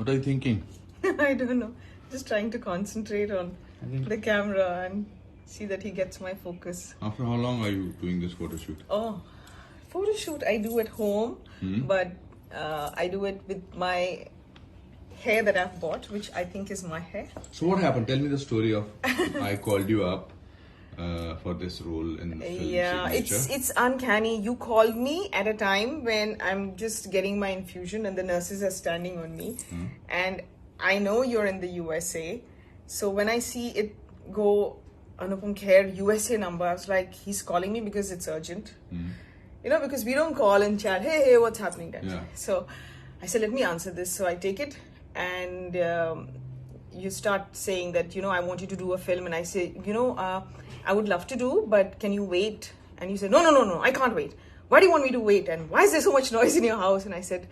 What are you thinking? I don't know. Just trying to concentrate on the camera and see that he gets my focus. After how long are you doing this photo shoot? Oh, photo shoot I do at home, but I do it with my hair that I've bought, which I think is my hair. So what happened? Tell me the story of I called you up for this role in the film Signature. It's uncanny. You called me at a time when I'm just getting my infusion and the nurses are standing on me, and I know you're in the USA. So when I see it go Anupam Kher USA number, I was like, he's calling me because it's urgent. You know, because we don't call and chat, hey, what's happening then? Yeah. So I said, let me answer this. So I take it, and you start saying that, you know, I want you to do a film. And I say, you know, I would love to do, but can you wait? And you said, no, I can't wait. Why do you want me to wait? And why is there so much noise in your house? And I said,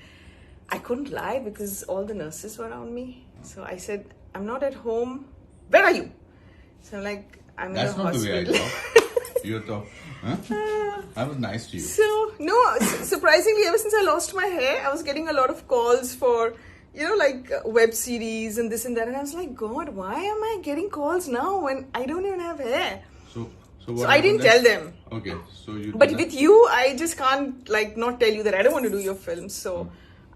I couldn't lie because all the nurses were around me. So I said, I'm not at home. Where are you? So I'm like, I'm That's in the not hospital. the way I talk. You talk. Huh? I was nice to you. So, no, surprisingly, ever since I lost my hair, I was getting a lot of calls for, you know, like web series and this and that. And I was like, God, why am I getting calls now when I don't even have hair? So So I didn't tell them. Okay, so you. But with you, I just can't like not tell you that I don't want to do your film. So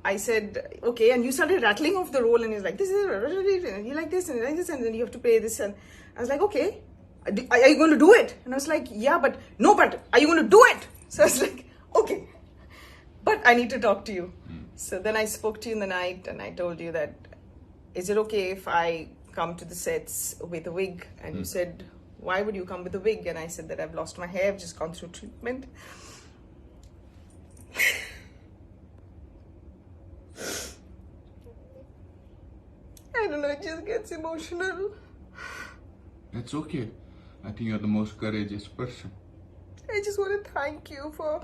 I said, okay. And you started rattling off the roll and he's like, this is, and you like this and you like this and then you have to pay this. And I was like, okay. Are you going to do it? And I was like, yeah, but are you going to do it? So I was like, okay, but I need to talk to you. So then I spoke to you in the night and I told you that, is it okay if I come to the sets with a wig? And you said, why would you come with a wig? And I said that I've lost my hair, I've just gone through treatment. I don't know, it just gets emotional. That's okay. I think you're the most courageous person. I just want to thank you for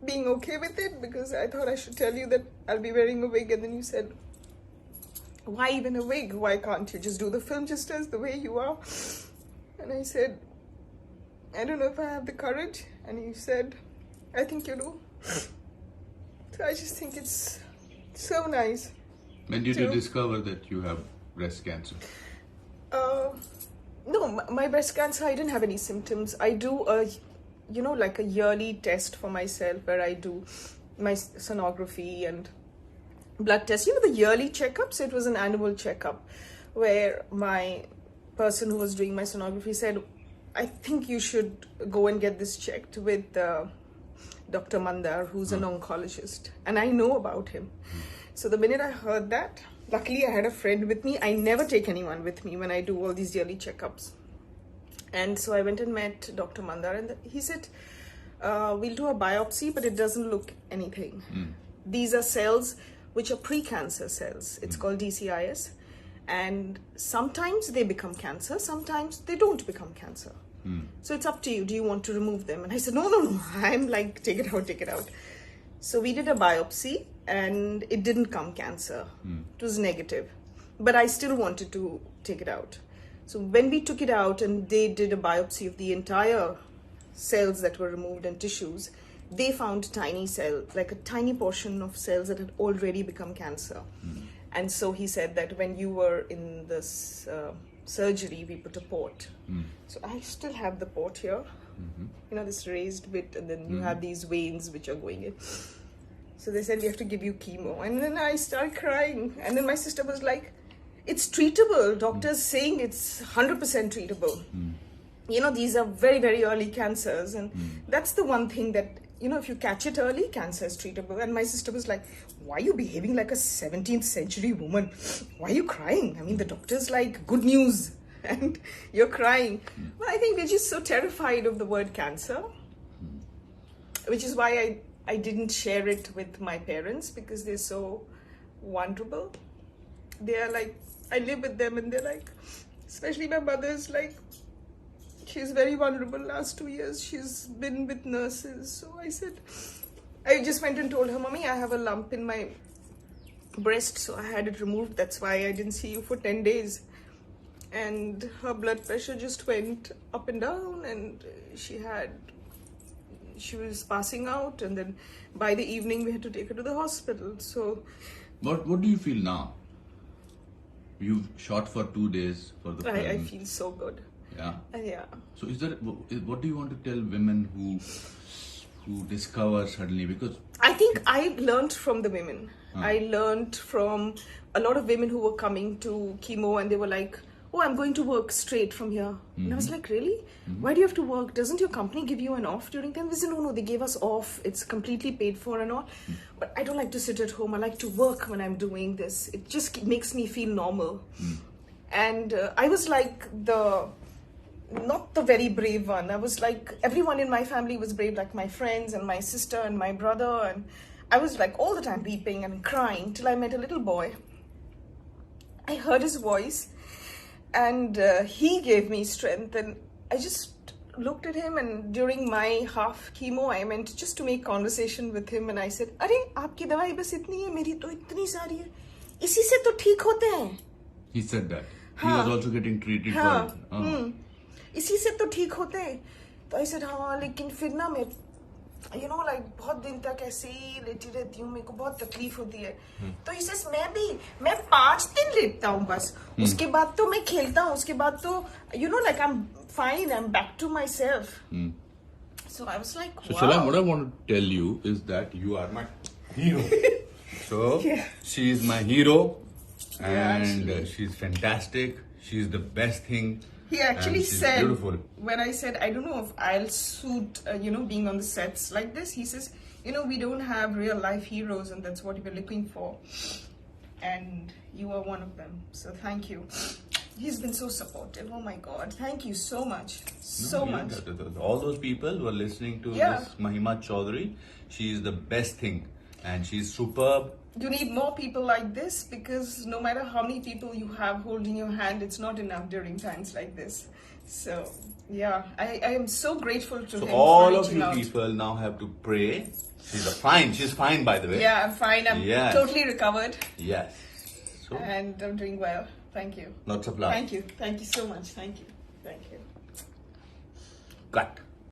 being okay with it, because I thought I should tell you that I'll be wearing a wig, and then you said, why even a wig? Why can't you just do the film just as the way you are? And I said, I don't know if I have the courage. And you said, I think you do. So I just think it's so nice. When did you discover that you have breast cancer? No, my breast cancer, I didn't have any symptoms. I do like a yearly test for myself where I do my sonography and blood tests. You know, the yearly checkups, it was an annual checkup where my person who was doing my sonography said, I think you should go and get this checked with Dr. Mandar, who's an oncologist. And I know about him. So the minute I heard that, luckily I had a friend with me. I never take anyone with me when I do all these yearly checkups. And so I went and met Dr. Mandar, and he said, we'll do a biopsy, but it doesn't look anything. These are cells which are pre-cancer cells. It's called DCIS. And sometimes they become cancer, sometimes they don't become cancer. So it's up to you. Do you want to remove them? And I said, no. I'm like, take it out. So we did a biopsy and it didn't come cancer. It was negative. But I still wanted to take it out. So when we took it out and they did a biopsy of the entire cells that were removed and tissues, they found tiny cell, like a tiny portion of cells that had already become cancer. And so he said that when you were in this surgery, we put a port. So I still have the port here, you know, this raised bit, and then you have these veins which are going in. So they said, we have to give you chemo. And then I started crying. And then my sister was like, it's treatable. Doctors saying it's 100% treatable. You know, these are very, very early cancers. And that's the one thing that, you know, if you catch it early, cancer is treatable. And my sister was like, why are you behaving like a 17th century woman? Why are you crying? I mean, the doctor's like, good news. And you're crying. Well, I think we're just so terrified of the word cancer, which is why I didn't share it with my parents, because they're so vulnerable. They're like, I live with them and they're like, especially my mother's like, she's very vulnerable. Last 2 years, she's been with nurses. So I said, I just went and told her, Mommy, I have a lump in my breast. So I had it removed. That's why I didn't see you for 10 days. And her blood pressure just went up and down. And she she was passing out, and then by the evening we had to take her to the hospital. So, what do you feel now? You've shot for 2 days for the film. I feel so good. Yeah. Yeah. So what do you want to tell women who discover suddenly, because I think I learned from the women. I learned from a lot of women who were coming to chemo and they were like, oh, I'm going to work straight from here. And I was like, really? Why do you have to work? Doesn't your company give you an off during time? They said, no, they gave us off. It's completely paid for and all. But I don't like to sit at home. I like to work when I'm doing this. It just makes me feel normal. And I was like not the very brave one. I was like, everyone in my family was brave, like my friends and my sister and my brother. And I was like all the time weeping and crying till I met a little boy. I heard his voice and he gave me strength. And I just looked at him, and during my half chemo, I went just to make conversation with him. And I said, "Arey, aapki dawai bas itni hai, meri to itni sari hai. Isi se to theek hote hain." He said that. He was also getting treated for... इसी से तो ठीक होते हैं. तो I said, हाँ, लेकिन फिर ना मैं like बहुत दिन तक ऐसे ही लेटी रहती हूँ, मेरे को बहुत तकलीफ होती है. तो he says, मैं 5 दिन लेटता हूँ बस. उसके बाद तो मैं खेलता हूँ. उसके बाद तो like I'm fine, I'm back to myself. So I was like, wow. So Salam, what I want to tell you is that you are my hero. So she is my hero, and she's fantastic. She's the best thing. He actually said, beautiful. When I said, I don't know if I'll suit, being on the sets like this, he says, we don't have real life heroes, and that's what we're looking for. And you are one of them. So thank you. He's been so supportive. Oh my God. Thank you so much. So much. All those people who are listening to this Mahima Chaudhary, she is the best thing. And she's superb. You need more people like this, because no matter how many people you have holding your hand, it's not enough during times like this. So, yeah, I am so grateful to him. So all of you people now have to pray. She's fine, by the way. Yeah, I'm fine. I'm totally recovered. Yes. So, and I'm doing well. Thank you. Lots of love. Thank you. Thank you so much. Thank you. Thank you. Cut.